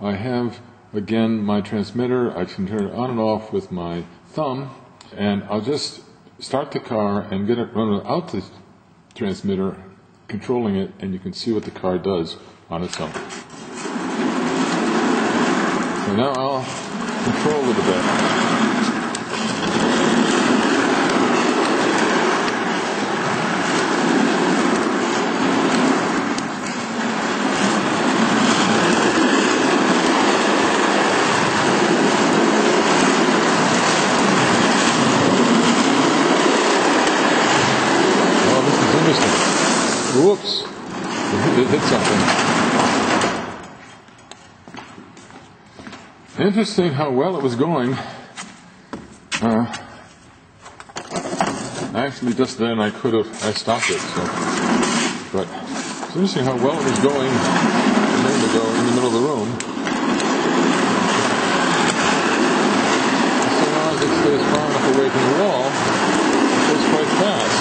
I have, again, my transmitter. I can turn it on and off with my thumb, and I'll just start the car and get it running out the transmitter, controlling it, and you can see what the car does on its own. So now I'll control it a bit. Whoops, it hit something. Interesting how well it was going. Actually, just then I stopped it. But it's interesting how well it was going a minute ago in the middle of the room. So long as it stays far enough away from the wall, it goes quite fast.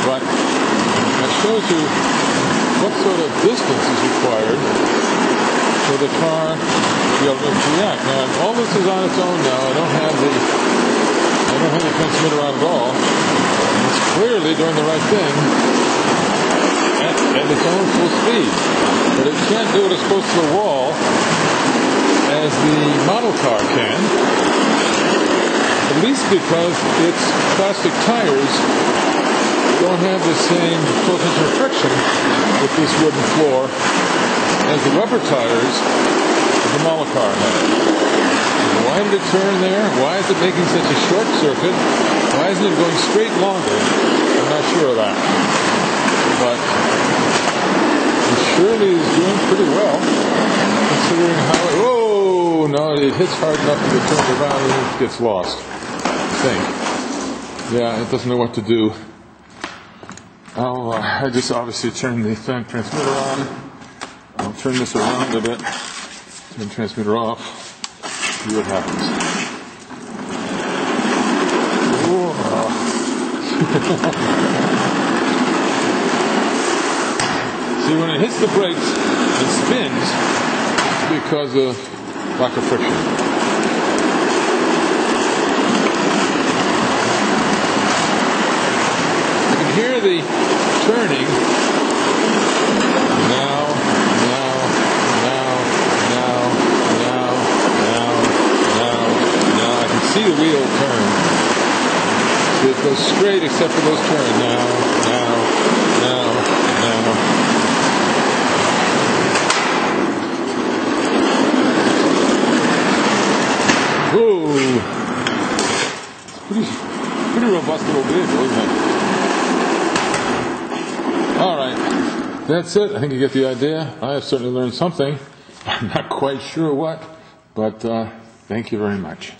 But that shows you what sort of distance is required for the car to be able to react. Now, all this is on its own now. I don't have the transmitter on at all. It's clearly doing the right thing at its own full speed. But it can't do it as close to the wall as the model car can, at least because its plastic tires don't have the same coefficient of friction with this wooden floor as the rubber tires of the model car have. Why did it turn there? Why is it making such a short circuit? Why isn't it going straight longer? I'm not sure of that. But it surely is doing pretty well, considering how it... Oh, no, it hits hard enough to get turned around and it gets lost, I think. Yeah, it doesn't know what to do. I just obviously turn the transmitter on. I'll turn this around a bit, turn the transmitter off, see what happens. See, when it hits the brakes, it spins because of lack of friction. Hear the turning now, I can see the wheel turn. See, it goes straight except for those turns. Now. Ooh. Pretty robust little vehicle, isn't it? All right, that's it. I think you get the idea. I have certainly learned something. I'm not quite sure what, but thank you very much.